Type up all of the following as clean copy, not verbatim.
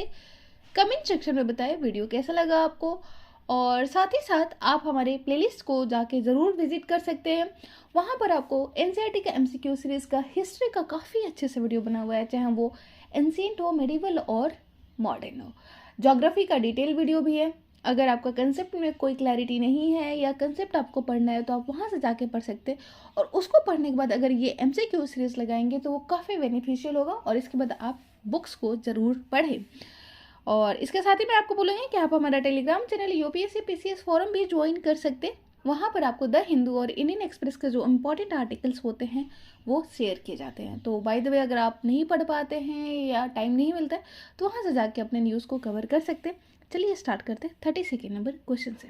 हमारे comment section में बताएं वीडियो कैसा लगा आपको, और साथ ही साथ आप हमारे प्लेलिस्ट को जाके ज़रूर विजिट कर सकते हैं। वहाँ पर आपको एनसीईआरटी का एमसीक्यू सीरीज़ का हिस्ट्री का काफ़ी अच्छे से वीडियो बना हुआ है, चाहे वो एंशिएंट हो, मेडिवल और मॉडर्न हो। ज्योग्राफी का डिटेल वीडियो भी है। अगर आपका कंसेप्ट में कोई क्लैरिटी नहीं है या कंसेप्ट आपको पढ़ना है तो आप वहाँ से जाके पढ़ सकते हैं, और उसको पढ़ने के बाद अगर ये एमसीक्यू सीरीज़ लगाएंगे तो वो काफ़ी बेनिफिशियल होगा, और इसके बाद आप बुक्स को ज़रूर पढ़ें। और इसके साथ ही मैं आपको बोलूँगी कि आप हमारा Telegram channel UPSC PCS forum भी ज्वाइन कर सकते हैं। वहाँ पर आपको द हिंदू और इंडियन एक्सप्रेस के जो इम्पोर्टेंट आर्टिकल्स होते हैं वो शेयर किए जाते हैं। तो बाय द वे, अगर आप नहीं पढ़ पाते हैं या टाइम नहीं मिलता है तो वहाँ से जाके अपने न्यूज़ को कवर कर सकते हैं। चलिए स्टार्ट करते हैं 32 नंबर क्वेश्चन से।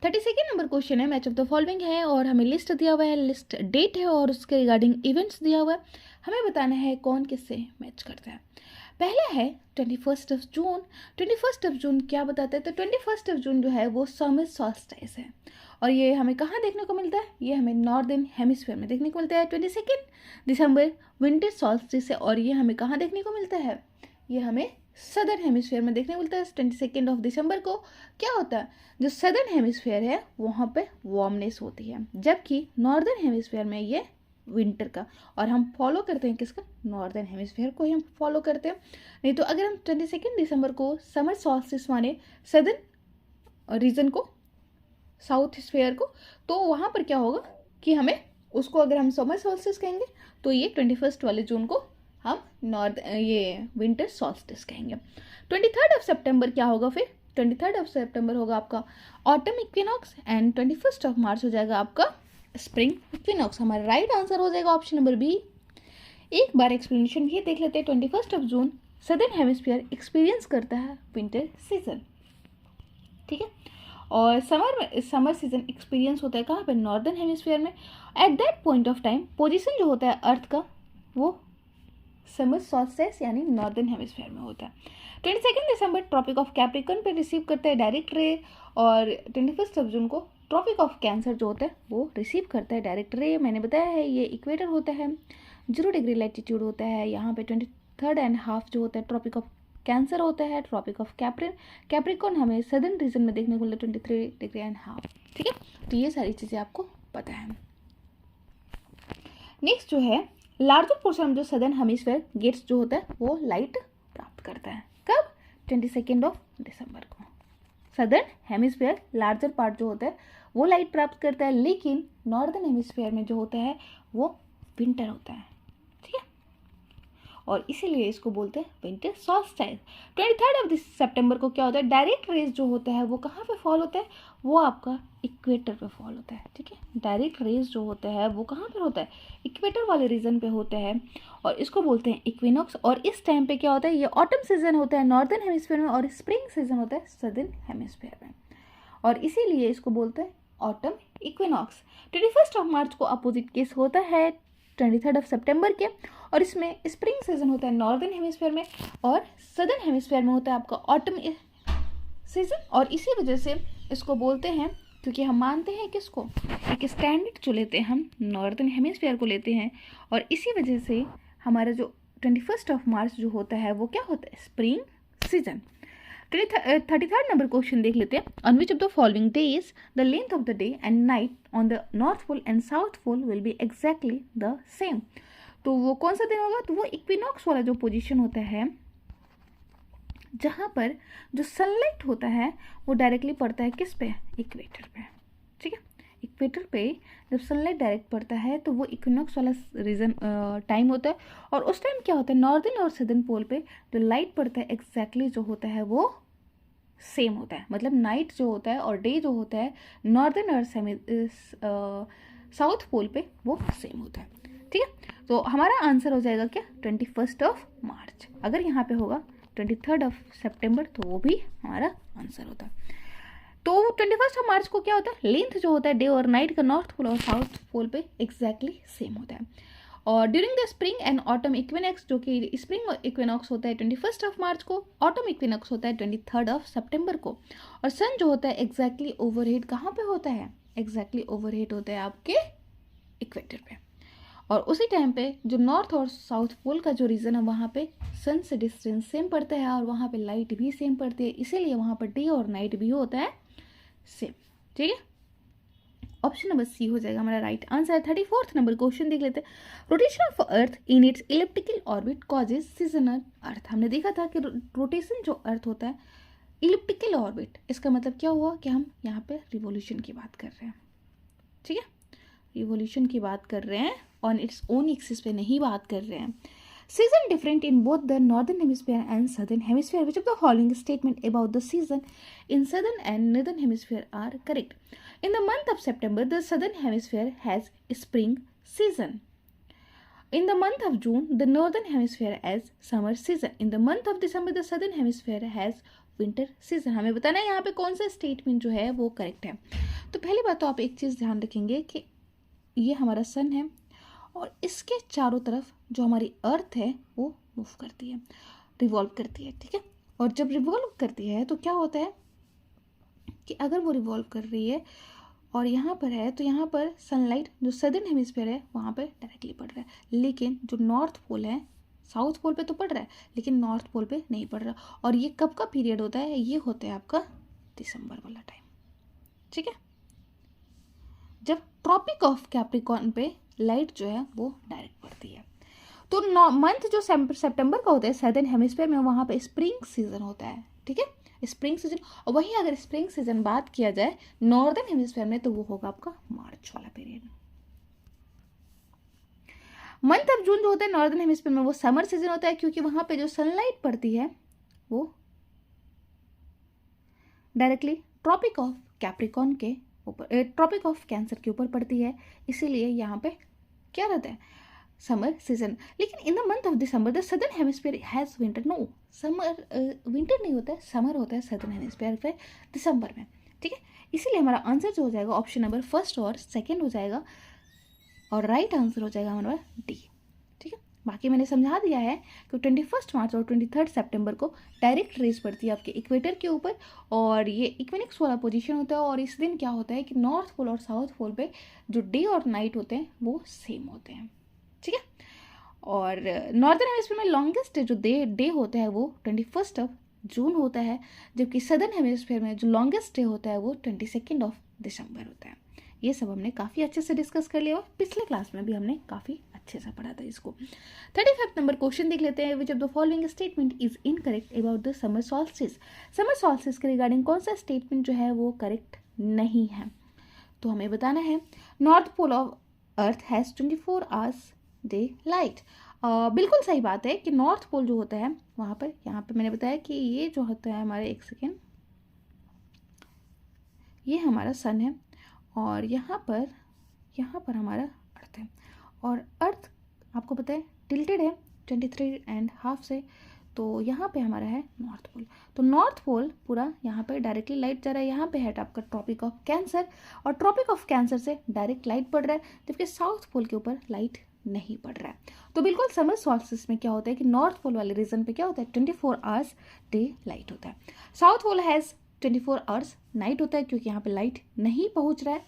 32 नंबर क्वेश्चन है, मैच ऑफ द फॉलोइंग है, और हमें लिस्ट दिया हुआ है, लिस्ट डेट है और उसके रिगार्डिंग इवेंट्स दिया हुआ है। हमें बताना है कौन किससे मैच करता है। पहला है 21 जून। 21 जून क्या बताता है? तो 21 जून जो है वो समर सॉल्स्टिस है, और ये हमें कहाँ देखने को मिलता है? ये हमें नॉर्दर्न हेमिस्फीयर में देखने को मिलता है। 22 दिसंबर विंटर सॉल्स्टिस है, और ये हमें कहाँ देखने को मिलता है? ये हमें सदर्न हेमिस्फीयर में देखने को मिलता है। 22 दिसंबर को क्या होता है? जो सदर्न हेमिस्फीयर है वहाँ पे वार्मनेस होती है, जबकि नॉर्दर्न हेमिस्फीयर में ये विंटर का, और हम फॉलो करते हैं किसका? नॉर्दर्न हेमिस्फीयर को ही हम फॉलो करते हैं। नहीं तो अगर हम 22 दिसंबर को समर सॉल्स्टिस माने सदर्न रीजन को, साउथ स्फीयर को, तो वहाँ पर क्या होगा कि हमें उसको, अगर हम समर सॉल्स्टिस कहेंगे तो ये 21 वाले जून को हम ये विंटर सॉल्स्टिस कहेंगे। 23 सितंबर क्या होगा फिर? 23 सितंबर होगा आपका ऑटम इक्विनॉक्स, एंड 21 मार्च हो जाएगा आपका स्प्रिंग इक्विनॉक्स। हमारा राइट आंसर हो जाएगा ऑप्शन नंबर बी। एक बार एक्सप्लेनेशन भी देख लेते हैं। 21 जून सदर्न हेमिस्फीयर एक्सपीरियंस करता है विंटर सीजन, ठीक है, और समर सीजन एक्सपीरियंस होता है कहाँ पे? नॉर्दर्न हेमिस्फीयर में। At that point of time position जो होता है अर्थ का वो समर सॉल्स्टिस यानी नॉर्दर्न हेमिस्फीयर में होता है। 22 दिसंबर ट्रॉपिक ऑफ कैप्रिकॉर्न पे रिसीव करता है डायरेक्ट रे, और 21 जून को ट्रॉपिक ऑफ कैंसर जो होता है वो रिसीव करता है डायरेक्ट रे। मैंने बताया है ये इक्वेटर होता है, 0 डिग्री लैटिट्यूड होता है। यहाँ पे 23.5 जो होता है ट्रॉपिक ऑफ कैंसर होता है। ट्रॉपिक ऑफ कैप्रिकॉर्न हमें सदर्न रीजन में देखने को मिलता है 23.5, ठीक है। तो ये सारी चीज़ें आपको पता है। नेक्स्ट जो है, लार्जर पोर्शन जो सदर्न हेमिस्फीयर गेट्स जो होता है वो लाइट प्राप्त करता है। कब? 22 दिसंबर को सदर्न हेमिस्फीयर लार्जर पार्ट जो होता है वो लाइट प्राप्त करता है, लेकिन नॉर्दर्न हेमिस्फीयर में जो होता है वो विंटर होता है, ठीक है, और इसीलिए इसको बोलते हैं विंटर सॉल्स्टिस। 23 सितंबर को क्या होता है? डायरेक्ट रेज जो होता है वो कहाँ पे फॉल होता है? वो आपका इक्वेटर पे फॉल होता है, ठीक है। डायरेक्ट रेज जो होता है वो कहाँ पर होता है? इक्वेटर वाले रीजन पे होता है, और इसको बोलते हैं इक्विनॉक्स। और इस टाइम पे क्या होता है? ये ऑटम सीजन होता है नॉर्दर्न हेमिस्फीयर में, और स्प्रिंग सीजन होता है सदर्न हेमिस्फीयर में, और इसीलिए इसको बोलते हैं ऑटम इक्विनॉक्स। 21 मार्च को अपोजिट केस होता है 23 सितंबर के, और इसमें स्प्रिंग सीजन होता है नॉर्दर्न हेमिस्फीयर में, और सदर्न हेमिस्फीयर में होता है आपका ऑटम सीजन। और इसी वजह से इसको बोलते हैं, क्योंकि हम मानते हैं किसको? एक स्टैंडर्ड जो लेते हैं हम नॉर्दर्न हेमिस्फीयर को लेते हैं, और इसी वजह से हमारा जो 21 मार्च जो होता है वो क्या होता है? Spring season. 33 नंबर क्वेश्चन देख लेते हैं। On which of the following days the length of the day and night on the north pole and south pole will be exactly the same. तो वो कौन सा दिन होगा? तो वो इक्विनॉक्स वाला जो पोजीशन होता है जहाँ पर जो सनलाइट होता है वो डायरेक्टली पड़ता है किस पे? इक्वेटर पे, ठीक है। इक्वेटर पे जब सनलाइट डायरेक्ट पड़ता है तो वो इक्विनॉक्स वाला रीजन टाइम होता है, और उस टाइम क्या होता है? नॉर्दर्न और सदर्न पोल पे जो लाइट पड़ता है एग्जैक्टली जो होता है वो सेम होता है। मतलब नाइट जो होता है और डे जो होता है नॉर्दर्न और साउथ पोल पे वो सेम होता है, ठीक है। तो हमारा आंसर हो जाएगा क्या? 21 मार्च। अगर यहाँ पे होगा 23 सितंबर तो वो भी हमारा आंसर होता है। तो 21 मार्च को क्या होता है? लेंथ जो होता है डे और नाइट का नॉर्थ पोल और साउथ पोल पे एग्जैक्टली सेम होता है। और during the spring and autumn equinox, जो कि स्प्रिंग इक्विनॉक्स होता है 21 मार्च को, ऑटम इक्विनॉक्स होता है 23 सितंबर को, और सन जो होता है एग्जैक्टली ओवरहेड कहाँ पे होता है? एग्जैक्टली ओवरहेड होता है आपके इक्वेटर पे। और उसी टाइम पे जो नॉर्थ और साउथ पोल का जो रीजन है वहाँ पे सन से डिस्टेंस सेम पड़ता है और वहाँ पे लाइट भी सेम पड़ती है, इसीलिए वहाँ पर डे और नाइट भी होता है सेम। ठीक है, ऑप्शन नंबर सी हो जाएगा हमारा right answer. 34th number question देख लेते हैं। Rotation of earth in its elliptical orbit causes seasonal earth. हमने देखा था कि रोटेशन जो अर्थ होता है इलिप्टिकल ऑर्बिट, इसका मतलब क्या हुआ कि हम यहाँ पे रिवोल्यूशन की बात कर रहे हैं। ठीक है, रिवोल्यूशन की बात कर रहे हैं, ऑन इट्स ओन एक्सिस पे नहीं बात कर रहे हैं। Season different in both the northern hemisphere and southern hemisphere, which of the following statement about the season in southern and northern hemisphere are correct. In the month of September, the southern hemisphere has spring season. In the month of June, the northern hemisphere has summer season. In the month of December, the southern hemisphere has winter season. हमें बताना है यहाँ पे कौन सा statement जो है वो करेक्ट है। तो पहली बात तो आप एक चीज़ ध्यान रखेंगे कि ये हमारा सन है और इसके चारों तरफ जो हमारी अर्थ है वो मूव करती है, रिवॉल्व करती है। ठीक है, और जब रिवॉल्व करती है तो क्या होता है कि अगर वो रिवॉल्व कर रही है और यहाँ पर है तो यहाँ पर सनलाइट जो सदर्न हेमिस्फीयर है वहाँ पर डायरेक्टली पड़ रहा है, लेकिन जो नॉर्थ पोल है साउथ पोल पे तो पड़ रहा है लेकिन नॉर्थ पोल पे नहीं पड़ रहा। और ये कब का पीरियड होता है, ये होता है आपका दिसंबर वाला टाइम। ठीक है, जब ट्रॉपिक ऑफ कैप्रिकॉर्न पे लाइट जो है वो डायरेक्ट पड़ती है। तो मंथ जो सितंबर का होता है सदर्न हेमिस्फीयर में, वहाँ पे स्प्रिंग सीजन होता है। ठीक है, स्प्रिंग सीजन। और वहीं अगर स्प्रिंग सीजन बात किया जाए नॉर्दर्न हेमिस्फीयर में तो वो होगा आपका मार्च वाला पीरियड। मंथ ऑफ जून जो होता है नॉर्दर्न हेमिस्फीयर में वो समर सीजन होता है, क्योंकि वहां पे जो सनलाइट पड़ती है वो डायरेक्टली ट्रॉपिक ऑफ कैप्रिकॉर्न के ऊपर, ट्रॉपिक ऑफ कैंसर के ऊपर पड़ती है, इसीलिए यहाँ पे क्या रहता है समर सीजन। लेकिन in the month of December the southern hemisphere has winter. No, summer winter नहीं होता है, समर होता है सदर्न हेमिस्फीयर पे दिसंबर में। ठीक है, इसीलिए हमारा आंसर जो हो जाएगा ऑप्शन नंबर फर्स्ट और सेकंड हो जाएगा और राइट आंसर हो जाएगा हमारा डी। ठीक है, बाकी मैंने समझा दिया है कि 21 मार्च और 23 सितंबर को डायरेक्ट रेस पड़ती है आपके इक्वेटर के ऊपर और ये इक्विनोक्स वाला पोजीशन होता है। और इस दिन क्या होता है कि नॉर्थ पोल और साउथ पोल पे जो डे और नाइट होते हैं वो सेम होते हैं। ठीक है, और नॉर्दर्न हेमिस्फीयर में लॉन्गेस्ट जो डे होता है वो 21 जून होता है, जबकि सदर्न हेमिस्फीयर में जो लॉन्गेस्ट डे होता है वो 22 दिसंबर होता है। ये सब हमने काफ़ी अच्छे से डिस्कस कर लिया और पिछले क्लास में भी हमने काफ़ी अच्छे से पढ़ा था इसको। 35 नंबर क्वेश्चन देख लेते हैं। Which of the following statement is incorrect about the summer solstice. Summer solstice के रिगार्डिंग कौन सा स्टेटमेंट जो है वो करेक्ट नहीं है, तो हमें बताना है north pole of earth has 24 hours daylight. बिल्कुल सही बात है कि नॉर्थ पोल जो होता है वहाँ पर, यहाँ पे मैंने बताया कि ये जो होता है हमारे, एक सेकेंड, ये हमारा सन है और यहाँ पर हमारा अर्थ है। और अर्थ आपको पता है टिल्टेड है 23.5 से, तो यहाँ पे हमारा है नॉर्थ पोल। तो नॉर्थ पोल पूरा यहाँ पे डायरेक्टली लाइट जा रहा है, यहाँ पे है आपका ट्रॉपिक ऑफ कैंसर और ट्रॉपिक ऑफ कैंसर से डायरेक्ट लाइट पड़ रहा है, जबकि साउथ पोल के ऊपर लाइट नहीं पड़ रहा है। तो बिल्कुल समर सॉल्स्टिस में क्या होता है कि नॉर्थ पोल वाले रीजन पे क्या होता है 24 आवर्स डे लाइट होता है। South pole has 24 hours night होता है क्योंकि यहाँ पे लाइट नहीं पहुँच रहा है।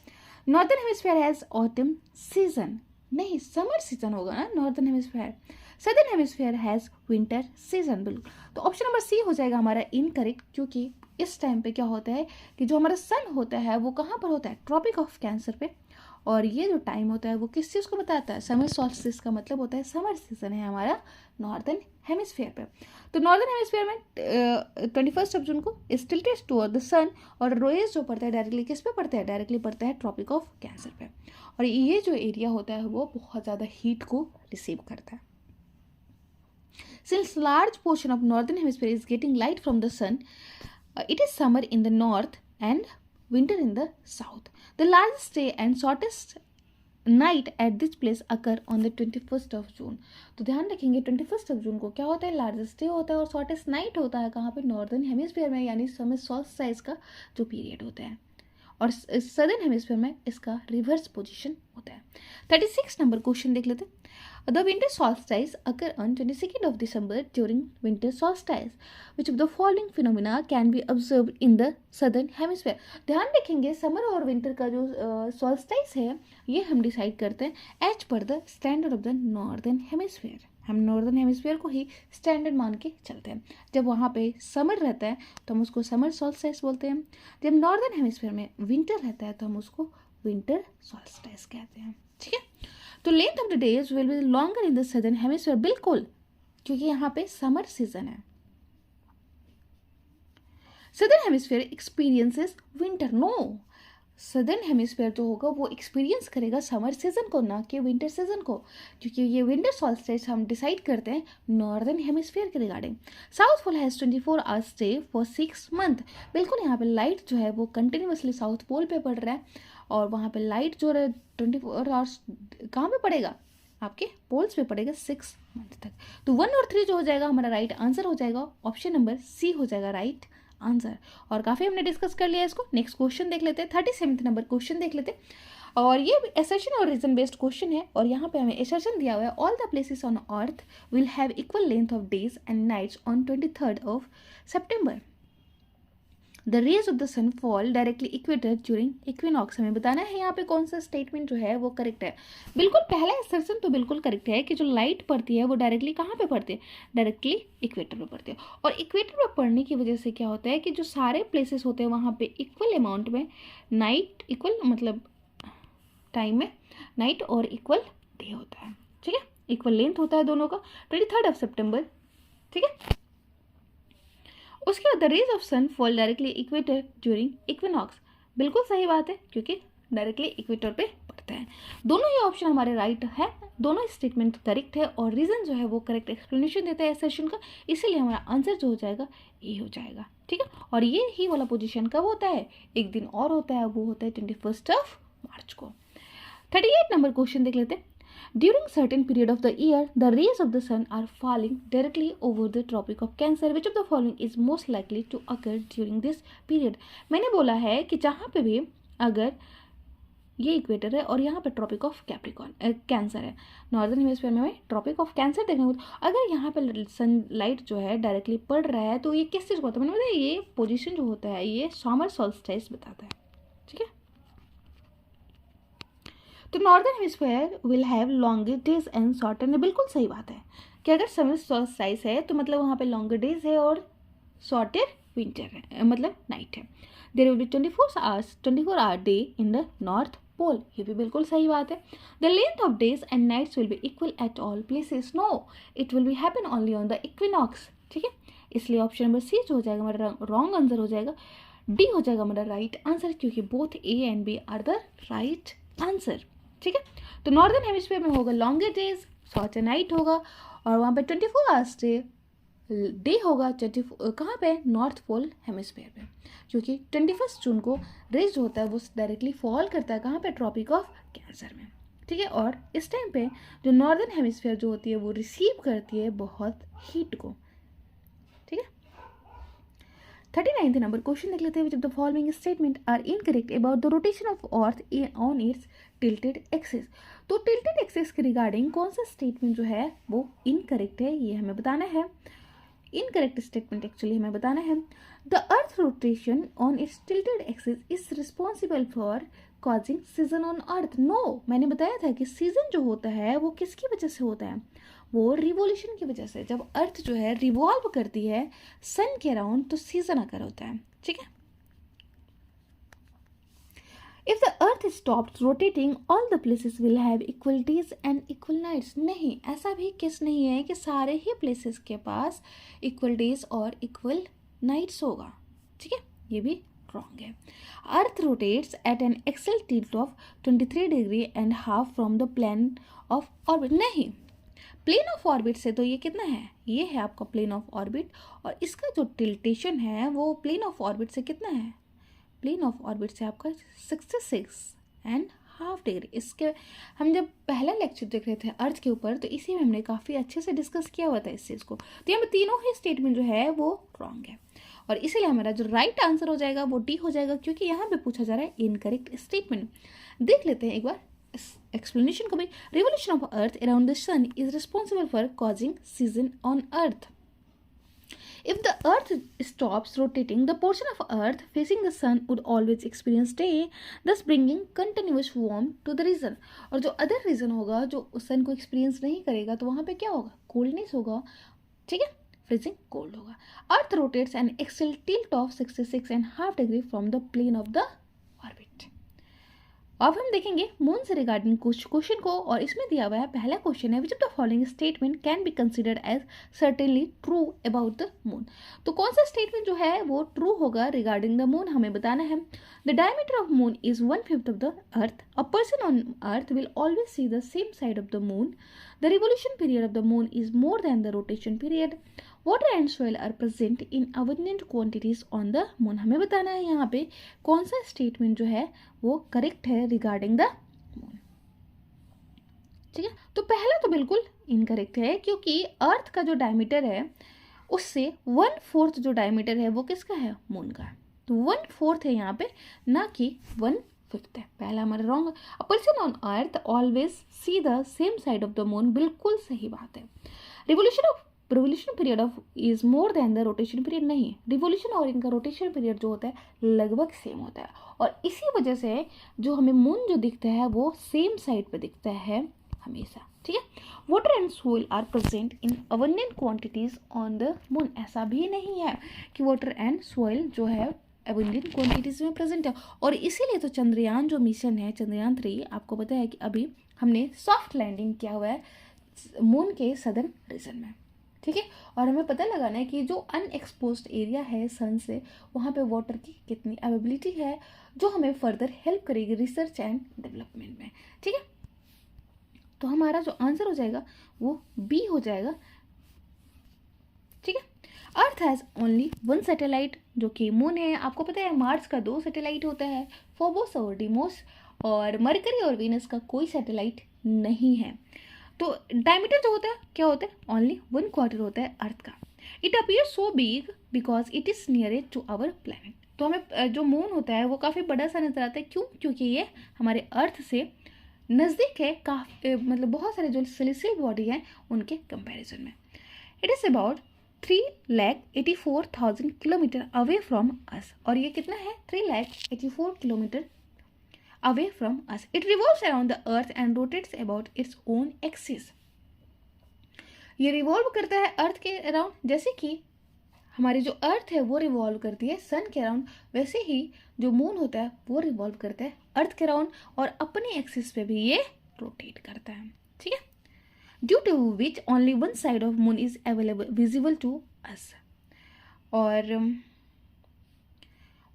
Northern hemisphere has autumn season, नहीं समर सीजन होगा ना northern hemisphere. Southern hemisphere has winter season. बिल्कुल, तो ऑप्शन नंबर सी हो जाएगा हमारा इनकरेक्ट, क्योंकि इस टाइम पे क्या होता है कि जो हमारा सन होता है वो कहाँ पर होता है ट्रॉपिक ऑफ कैंसर पे, और ये जो टाइम होता है वो किस चीज़ को बताता है समर सॉल्स्टिस का मतलब होता है समर सीजन है हमारा नॉर्दर्न हेमिस्फीयर पे। तो नॉर्दर्न हेमिस्फीयर में 21 जून को टिल्टेड टुवर्ड द सन और रेज जो पड़ता है डायरेक्टली किस पे पड़ता है, डायरेक्टली पड़ता है ट्रॉपिक ऑफ कैंसर पे, और ये जो एरिया होता है वो बहुत ज़्यादा हीट को रिसीव करता है। Since large portion of northern hemisphere is getting light from the sun, it is summer in the north and winter in the south. The largest day and shortest night at this place occur on the 21 June. तो ध्यान रखेंगे 21 जून को क्या होता है largest day होता है और शॉर्टेस्ट नाइट होता है कहाँ पे नॉर्दर्न हेमिस्फीयर में, यानी समर सॉल्स्टिस का जो पीरियड होता है। और सदर्न हेमिस्फीयर में इसका रिवर्स पोजीशन होता है। 36 नंबर क्वेश्चन देख लेते हैं। The winter solstice occur on 22nd of December during winter solstice. Which of the following phenomena can be observed in the southern hemisphere? ध्यान रखेंगे समर और विंटर का जो solstice है ये हम डिसाइड करते हैं as per the standard of the northern hemisphere. हम नॉर्दर्न हेमिस्फीयर को ही स्टैंडर्ड मान के चलते हैं। जब वहाँ पे समर रहता है तो हम उसको समर सॉल्स्टाइस बोलते हैं। जब नॉर्दर्न हेमिस्फीयर में विंटर रहता है तो हम उसको विंटर सॉल्स्टाइस कहते हैं। ठीक है, तो length of the days will be longer in the southern hemisphere, बिल्कुल, क्योंकि यहाँ पे समर सीजन है। Southern hemisphere experiences winter, no, southern hemisphere जो होगा वो एक्सपीरियंस करेगा समर सीजन को, ना कि विंटर सीजन को, क्योंकि ये विंटर सॉल्स्टिस हम डिसाइड करते हैं नॉर्दर्न हेमिस्फीयर के regarding. South pole has 24 hours day for 6 month, बिल्कुल यहाँ पे लाइट जो है वो कंटिन्यूसली साउथ पोल पे पड़ रहा है और वहाँ पे लाइट जो है 24 आवर्स कहाँ पे पड़ेगा, आपके पोल्स पे पड़ेगा 6 मंथ तक। तो 1 और 3 जो हो जाएगा हमारा राइट आंसर हो जाएगा, ऑप्शन नंबर सी हो जाएगा राइट आंसर। और काफ़ी हमने डिस्कस कर लिया इसको। नेक्स्ट क्वेश्चन देख लेते हैं, 37 नंबर क्वेश्चन देख लेते हैं। और ये एसर्शन और रीजन बेस्ड क्वेश्चन है और यहाँ पे हमें एसर्शन दिया हुआ है all the places on earth will have equal length of days and nights on 23rd of September। The rays of the sun fall directly equator during equinox. हमें बताना है यहाँ पे कौन सा स्टेटमेंट जो है वो करेक्ट है। बिल्कुल पहला एसर्शन तो बिल्कुल करेक्ट है कि जो लाइट पड़ती है वो डायरेक्टली कहाँ पे पड़ती है, डायरेक्टली इक्वेटर पे पड़ती है। और इक्वेटर पे पड़ने की वजह से क्या होता है कि जो सारे प्लेसेस होते हैं वहाँ पे इक्वल अमाउंट में नाइट, इक्वल मतलब टाइम में नाइट और इक्वल डे होता है। ठीक है, इक्वल लेंथ होता है दोनों का, 23rd of September। ठीक है, उसके बाद the rays of sun fall directly equator during equinox, बिल्कुल सही बात है क्योंकि डायरेक्टली इक्वेटर पे पड़ता है। दोनों ही ऑप्शन हमारे राइट है, दोनों स्टेटमेंट करेक्ट है और रीजन जो है वो करेक्ट एक्सप्लेनेशन देता है सेशन का, इसीलिए हमारा आंसर जो हो जाएगा ए हो जाएगा। ठीक है, और ये ही वाला पोजीशन कब होता है, एक दिन और होता है, वो होता है 21 मार्च को। 38 नंबर क्वेश्चन देख लेते हैं। During certain period of the year, the rays of the sun are falling directly over the Tropic of Cancer. Which of the following is most likely to occur during this period? मैंने बोला है कि जहाँ पे भी अगर ये equator है और यहाँ पे ट्रॉपिक ऑफ कैप्रिकॉर्न कैंसर है, नॉर्दर्न हेमिस्फीयर में हमें ट्रॉपिक ऑफ कैंसर देखने को, अगर यहाँ पे सनलाइट जो है डायरेक्टली पड़ रहा है तो ये किस चीज़ को होता है, मैंने बताया ये पोजीशन जो होता है ये समर सॉल्स्टिस बताता है। ठीक है, तो northern hemisphere will have longer days and shorter, बिल्कुल सही बात है कि अगर समर सॉल्स्टिस है तो मतलब वहाँ पे लॉन्गर डेज है और शॉर्टर विंटर है, मतलब नाइट है। There will be 24 hour day in the north pole, ये भी बिल्कुल सही बात है। The length of days and nights will be equal at all places, no, it will be happen only on the equinox. ठीक है, इसलिए ऑप्शन नंबर सी जो हो जाएगा हमारा रॉन्ग आंसर हो जाएगा, डी हो जाएगा हमारा राइट आंसर, क्योंकि both A and B are the right answer. ठीक है, तो नॉर्दर्न हेमिस्फीयर में होगा लॉन्गर डेज, शॉर्टर नाइट होगा और वहाँ पे 24 आवर्स डे होगा 24 कहाँ पे, नॉर्थ पोल हेमिस्फीयर पे, क्योंकि 21 जून को रेज जो होता है वो डायरेक्टली फॉल करता है कहाँ पे, ट्रॉपिक ऑफ कैंसर में। ठीक है, और इस टाइम पे जो नॉर्दर्न हेमिस्फीयर जो होती है वो रिसीव करती है बहुत हीट को। ठीक है, 39 नंबर क्वेश्चन देख लेते हैं। Which of the following statement are incorrect about the rotation of earth on its tilted axis. तो टिल्टेड एक्सिस के रिगार्डिंग कौन सा स्टेटमेंट जो है वो इनकरेक्ट है, ये हमें बताना है। इनकरेक्ट स्टेटमेंट एक्चुअली हमें बताना है। The earth rotation on its tilted axis is responsible for causing season on earth, no, मैंने बताया था कि सीजन जो होता है वो किसकी वजह से होता है, वो रिवोल्यूशन की वजह से। जब अर्थ जो है रिवॉल्व करती है सन के अराउंड तो सीजन आकर होता है। ठीक है, if the earth stops rotating all the places will have equal days and equal nights, नहीं, ऐसा भी केस नहीं है कि सारे ही प्लेसेस के पास इक्वल डेज और इक्वल नाइट्स होगा। ठीक है, ये भी रॉन्ग है। Earth rotates at an axle tilt of 23 degree and half from the plane of orbit, नहीं, प्लेन ऑफ ऑर्बिट से तो ये कितना है, ये है आपका प्लेन ऑफ ऑर्बिट और इसका जो टिल्टेशन है वो प्लेन ऑफ ऑर्बिट से कितना है, प्लेन ऑफ ऑर्बिट से आपका 66.5 डिग्री। इसके हम जब पहला लेक्चर देख रहे थे अर्थ के ऊपर तो इसी में हमने काफ़ी अच्छे से डिस्कस किया हुआ था इस चीज़ को। तो यहाँ पर तीनों ही स्टेटमेंट जो है वो रॉन्ग है। और इसीलिए हमारा जो राइट आंसर हो जाएगा वो डी हो जाएगा, क्योंकि यहाँ पे पूछा जा रहा है इनकरेक्ट स्टेटमेंट। देख लेते हैं एक बार एक्सप्लेनेशन को भी। Revolution of earth around the sun is responsible for causing season on earth. If the earth stops rotating, the portion of earth facing the sun would always experience day, thus bringing continuous warmth to the region. और जो other reason होगा जो सन को experience नहीं करेगा तो वहाँ पे क्या होगा, कोल्डनेस होगा, ठीक है, फ्रीजिंग कोल्ड होगा। Earth rotates and axle tilt of 66.5 degree from the plane of the orbit. अब हम देखेंगे मून से रिगार्डिंग कुछ क्वेश्चन को, और इसमें दिया हुआ है पहला क्वेश्चन है, which of the following statement can be considered as certainly true about the moon. तो कौन सा स्टेटमेंट जो है वो ट्रू होगा रिगार्डिंग द मून, हमें बताना है। The diameter of moon is 1/5 of the earth. A person on earth will always see the same side of the moon. The revolution period of the moon is more than the rotation period. Water and soil are present in abundant quantities on the moon. हमें बताना है यहाँ पे कौन सा statement जो है वो करेक्ट है रिगार्डिंग द मून, ठीक है। तो पहला तो बिल्कुल इनकरेक्ट है, क्योंकि अर्थ का जो डायमीटर है उससे 1/4 जो डायमीटर है वो किसका है, मून का। तो 1/4 है यहाँ पे, ना कि 1/5 है। पहला हमारा wrong. A person on earth always see the same side of the moon, बिल्कुल सही बात है। Revolution period of is more than the rotation period, नहीं, रिवोल्यूशन और इनका रोटेशन पीरियड जो होता है लगभग सेम होता है, और इसी वजह से जो हमें मून जो दिखता है वो सेम साइड पे दिखता है हमेशा, ठीक है। Water and soil are present in abundant quantities on the moon. ऐसा भी नहीं है कि वाटर एंड सोइल जो है अबंडेंट क्वांटिटीज में प्रेजेंट है, और इसीलिए तो चंद्रयान जो मिशन है, चंद्रयान 3, आपको पता है कि अभी हमने सॉफ्ट लैंडिंग किया हुआ है मून के सदर्न रीजन में, ठीक है। और हमें पता लगाना है कि जो अनएक्सपोज्ड एरिया है सन से, वहाँ पे वाटर की कितनी अवेलेबिलिटी है, जो हमें फर्दर हेल्प करेगी रिसर्च एंड डेवलपमेंट में, ठीक है। तो हमारा जो आंसर हो जाएगा वो बी हो जाएगा, ठीक है। अर्थ हैज़ ओनली 1 सैटेलाइट, जो कि मून है। आपको पता है मार्स का 2 सैटेलाइट होता है, फोबोस और डीमोस, और मरकरी और वीनस का कोई सैटेलाइट नहीं है। तो डायमीटर जो होता है क्या होता है, ओनली 1/4 होता है अर्थ का। It appear so big because it is nearest to our planet. तो हमें जो मून होता है वो काफ़ी बड़ा सा नजर आता है, क्यों, क्योंकि ये हमारे अर्थ से नज़दीक है, काफ़ी मतलब बहुत सारे जो सेलेस्टियल बॉडी हैं उनके कंपैरिजन में। It is about 3,84,000 kilometre away from us, और ये कितना है, 3,84 kilometre away from us. It revolves around the earth and rotates about its own axis. ये रिवॉल्व करता है अर्थ के अराउंड, जैसे कि हमारी जो अर्थ है वो रिवॉल्व करती है सन के अराउंड, वैसे ही जो मून होता है वो रिवॉल्व करता है अर्थ के अराउंड, और अपने एक्सिस पे भी ये रोटेट करता है, ठीक है। Due to which only one side of moon is available visible to us. और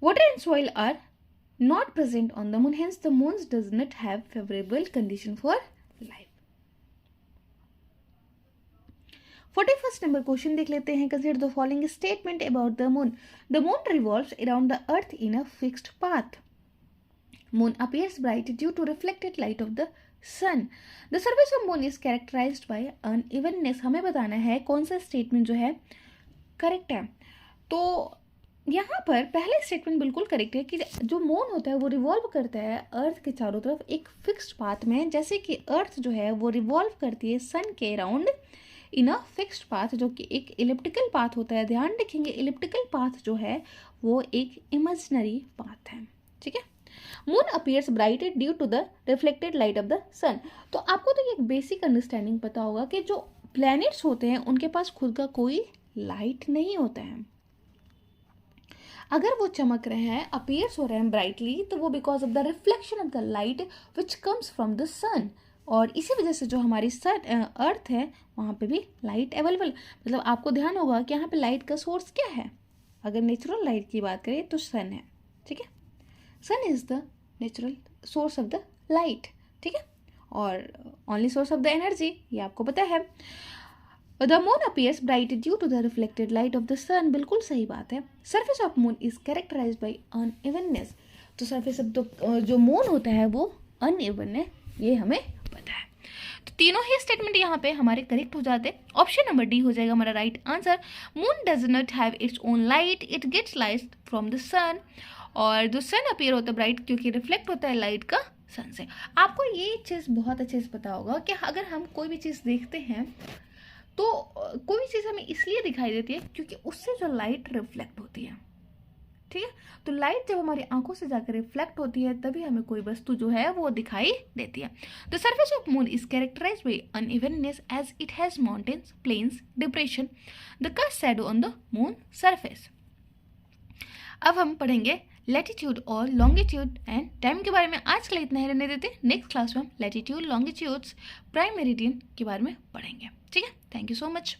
water and soil are not present on the moon, hence the moon does not have favorable condition for life. 41st number question देख लेते हैं। Consider the following statement about the moon. The moon revolves around the earth in a fixed path. Moon appears bright due to reflected light of the sun. The surface of moon is characterized by unevenness. हमें बताना है कौन सा statement जो है correct है। तो यहाँ पर पहले स्टेटमेंट बिल्कुल करेक्ट है कि जो मून होता है वो रिवॉल्व करता है अर्थ के चारों तरफ एक फिक्स्ड पाथ में, जैसे कि अर्थ जो है वो रिवॉल्व करती है सन के around in a fixed path, जो कि एक इलिप्टिकल पाथ होता है। ध्यान रखेंगे इलिप्टिकल पाथ जो है वो एक इमेजिनरी पाथ है, ठीक है। Moon appears bright due to the reflected light of the sun. तो आपको तो एक बेसिक अंडरस्टैंडिंग पता होगा कि जो प्लैनेट्स होते हैं उनके पास खुद का कोई लाइट नहीं होता है। अगर वो चमक रहे हैं, अपीयर्स हो रहे हैं ब्राइटली, तो वो because of the reflection of the light which comes from the sun, और इसी वजह से जो हमारी अर्थ है वहाँ पे भी लाइट अवेलेबल, मतलब आपको ध्यान होगा कि यहाँ पे लाइट का सोर्स क्या है। अगर नेचुरल लाइट की बात करें तो सन है, ठीक है। Sun is the natural source of the light, ठीक है, और only source of the energy, ये आपको पता है। The moon appears bright due to the reflected light of the sun. बिल्कुल सही बात है। Surface of moon is characterized by unevenness. तो surface of जो मून होता है वो uneven है, ये हमें पता है। तो तीनों ही स्टेटमेंट यहाँ पे हमारे करेक्ट हो जाते। ऑप्शन नंबर डी हो जाएगा हमारा right answer. Moon does not have its own light, it gets light from the sun. और जो सन अपीयर होता है ब्राइट क्योंकि रिफ्लेक्ट होता है लाइट का सन से। आपको ये चीज़ बहुत अच्छे से पता होगा कि अगर हम कोई भी चीज़ देखते हैं तो कोई भी चीज़ हमें इसलिए दिखाई देती है क्योंकि उससे जो लाइट रिफ्लेक्ट होती है, ठीक है। तो लाइट जब हमारी आंखों से जाकर रिफ्लेक्ट होती है तभी हमें कोई वस्तु जो है वो दिखाई देती है। The surface of moon is characterise by unevenness as it has mountains, plains, depression, the cast shadow on the moon surface. अब हम पढ़ेंगे लैटिट्यूड और लॉन्गिट्यूड एंड टाइम के बारे में। आज के लिए इतना ही रहने देते। नेक्स्ट क्लास में हम लैटिट्यूड, लॉन्गिट्यूड्स, प्राइम मेरिडियन के बारे में पढ़ेंगे। ठीक है, थैंक यू सो मच।